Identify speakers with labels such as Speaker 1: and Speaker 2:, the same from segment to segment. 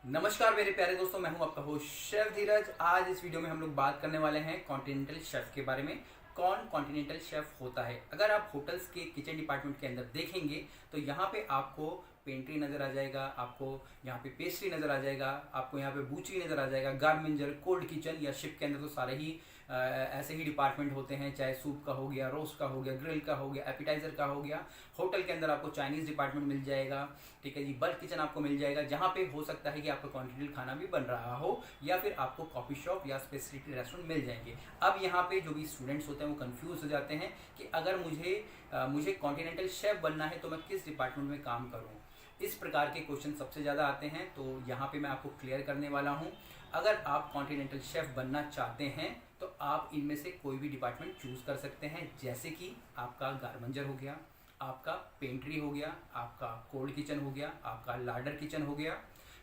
Speaker 1: नमस्कार मेरे प्यारे दोस्तों, मैं हूं आपका होस्ट शेफ धीरज। आज इस वीडियो में हम लोग बात करने वाले हैं कॉन्टिनेंटल शेफ के बारे में। कौन कॉन्टिनेंटल शेफ होता है? अगर आप होटल्स के किचन डिपार्टमेंट के अंदर देखेंगे तो यहाँ पे आपको पेंट्री नज़र आ जाएगा, आपको यहाँ पे पेस्ट्री नज़र आ जाएगा, आपको यहाँ पे बूचरी नज़र आ जाएगा, गार्मेंजर, कोल्ड किचन या शिप के अंदर तो सारे ही ऐसे ही डिपार्टमेंट होते हैं। चाहे सूप का हो गया, रोस्ट का हो गया, ग्रिल का हो गया, एपिटाइजर का हो गया। होटल के अंदर आपको चाइनीज़ डिपार्टमेंट मिल जाएगा, ठीक है जी। बल्क किचन आपको मिल जाएगा, जहाँ पे हो सकता है कि आपका कॉन्टिनेंटल खाना भी बन रहा हो, या फिर आपको कॉफ़ी शॉप या स्पेशलिटी रेस्टोरेंट मिल जाएंगे। अब यहाँ पे जो भी स्टूडेंट्स होते हैं वो कंफ्यूज हो जाते हैं कि अगर मुझे कॉन्टिनेंटल शेफ बनना है तो मैं किस डिपार्टमेंट में काम करूँ। इस प्रकार के क्वेश्चन सबसे ज़्यादा आते हैं, तो यहाँ पे मैं आपको क्लियर करने वाला हूँ। अगर आप कॉन्टिनेंटल शेफ बनना चाहते हैं तो आप इनमें से कोई भी डिपार्टमेंट चूज़ कर सकते हैं, जैसे कि आपका गार्मेंजर हो गया, आपका पेंट्री हो गया, आपका कोल्ड किचन हो गया, आपका लार्डर किचन हो गया,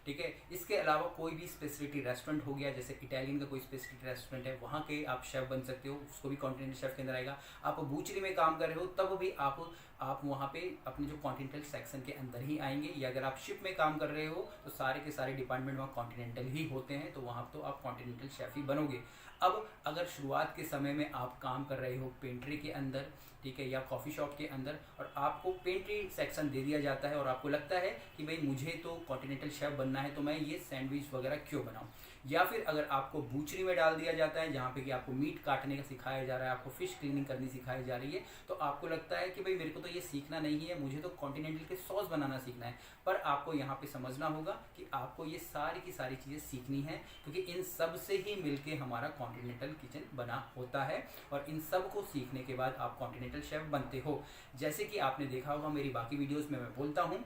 Speaker 1: ठीक है। इसके अलावा कोई भी स्पेशलिटी रेस्टोरेंट हो गया, जैसे इटालियन का कोई स्पेशलिटी रेस्टोरेंट है, वहाँ के आप शेफ़ बन सकते हो, उसको भी कॉन्टिनेंटल शेफ़ के अंदर आएगा। आप बूचरी में काम कर रहे हो तब भी आप वहाँ पे अपने जो कॉन्टिनेंटल सेक्शन के अंदर ही आएंगे। या अगर आप शिप में काम कर रहे हो तो सारे के सारे डिपार्टमेंट वहाँ कॉन्टिनेंटल ही होते हैं, तो वहाँ तो आप कॉन्टिनेंटल शेफ़ ही बनोगे। अब अगर शुरुआत के समय में आप काम कर रहे हो पेंट्री के अंदर, ठीक है, या कॉफ़ी शॉप के अंदर, और आपको पेंट्री सेक्शन दे दिया जाता है और आपको लगता है कि भाई मुझे तो कॉन्टिनेंटल शेफ़ बनना है, तो मैं ये सैंडविच वगैरह क्यों बनाऊं। या फिर अगर आपको बूचरी में डाल दिया जाता है, जहाँ पे कि आपको मीट काटने का सिखाया जा रहा है, आपको फिश क्लीनिंग करनी सिखाई जा रही है, तो आपको लगता है कि भाई मेरे को तो ये सीखना नहीं है, मुझे तो कॉन्टिनेंटल के सॉस बनाना सीखना है। पर आपको यहाँ पे समझना होगा कि आपको ये सारी की सारी चीज़ें सीखनी है, क्योंकि इन सब से ही मिलके हमारा कॉन्टिनेंटल किचन बना होता है, और इन सब को सीखने के बाद आप कॉन्टिनेंटल शेफ़ बनते हो। जैसे कि आपने देखा होगा मेरी बाकी वीडियोज़ में मैं बोलता हूँ,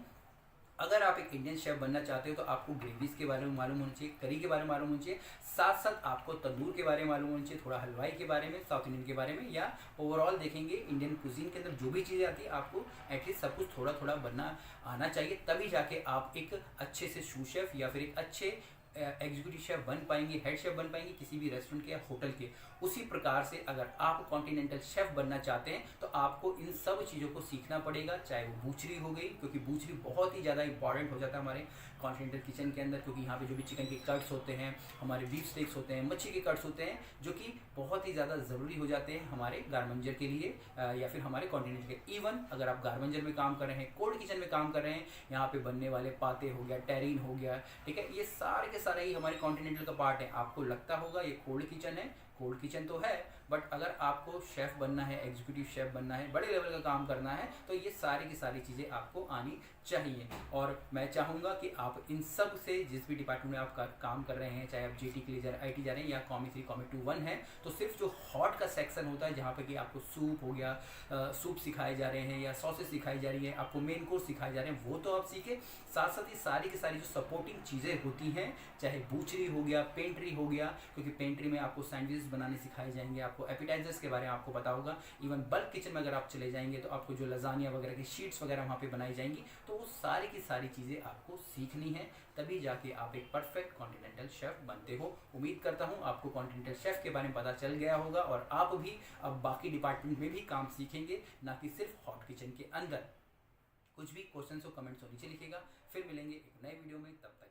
Speaker 1: अगर आप एक इंडियन शेफ बनना चाहते हो तो आपको ग्रेवीज के बारे में मालूम होना चाहिए, करी के बारे में मालूम होना चाहिए, साथ साथ आपको तंदूर के बारे में मालूम होना चाहिए, थोड़ा हलवाई के बारे में, साउथ इंडियन के बारे में, या ओवरऑल देखेंगे इंडियन कुजीन के अंदर जो भी चीज़ें आती है आपको एटलीस्ट सब कुछ थोड़ा थोड़ा बनना आना चाहिए। तभी जाके आप एक अच्छे से शू शेफ या फिर एक अच्छे एग्जीक्यूटिव शेफ बन पाएंगे, हेड शेफ बन पाएंगे किसी भी रेस्टोरेंट के या होटल के। उसी प्रकार से अगर आप कॉन्टिनेंटल शेफ बनना चाहते हैं तो आपको इन सब चीज़ों को सीखना पड़ेगा, चाहे वो बूचरी हो गई, क्योंकि बूचरी बहुत ही ज़्यादा इंपॉर्टेंट हो जाता है हमारे कॉन्टिनेंटल किचन के अंदर, क्योंकि यहाँ पे जो भी चिकन के कट्स होते हैं, हमारे बीफ स्टेक्स होते हैं, मच्छी के कट्स होते हैं, जो कि बहुत ही ज़्यादा ज़रूरी हो जाते हैं हमारे गार्मेंजर के लिए या फिर हमारे कॉन्टिनेंटल के। इवन अगर आप गार्मेंजर में काम कर रहे हैं, कोल्ड किचन में काम कर रहे हैं, यहाँ पे बनने वाले पाते हो गया, टेरिन हो गया, ठीक है, ये सारे के सारे ही हमारे कॉन्टिनेंटल का पार्ट है। आपको लगता होगा ये कोल्ड किचन है, कोल्ड किचन तो है, बट अगर आपको शेफ़ बनना है, एग्जीक्यूटिव शेफ़ बनना है, बड़े लेवल का काम करना है, तो ये सारी की सारी चीज़ें आपको आनी चाहिए। और मैं चाहूँगा कि आप इन सब से, जिस भी डिपार्टमेंट में आप काम कर रहे हैं, चाहे आप जीटी के लिए जा रहे हैं, आईटी जा रहे हैं, या कॉमी 3 कॉमी 2 1 है, तो सिर्फ जो हॉट का सेक्शन होता है, जहाँ पे कि आपको सूप हो गया, सूप सिखाए जा रहे हैं, या सॉसेज सिखाई जा रही है, आपको मेन कोर्स सिखाए जा रहे हैं, वो तो आप सीखे। साथ साथ ही सारी की सारी जो सपोर्टिंग चीज़ें होती हैं, चाहे बूचरी हो गया, पेंट्री हो गया, क्योंकि पेंट्री में आपको सैंडविच बनाने सिखाए जाएंगे, आपको एपिटाइजर्स के बारे में आपको पता होगा। इवन बल्क किचन में अगर आप चले जाएंगे तो आपको जो लजानिया वगैरह की शीट्स वगैरह वहाँ पे बनाई जाएंगी, तो वो सारी की सारी चीज़ें आपको सीखनी है, तभी जाके आप एक परफेक्ट कॉन्टिनेंटल शेफ बनते हो। उम्मीद करता हूँ आपको कॉन्टिनेंटल शेफ के बारे में पता चल गया होगा, और आप भी अब बाकी डिपार्टमेंट में भी काम सीखेंगे, ना कि सिर्फ हॉट किचन के अंदर। कुछ भी क्वेश्चन हो कमेंट्स नीचे लिखिएगा। फिर मिलेंगे एक नए वीडियो में, तब तक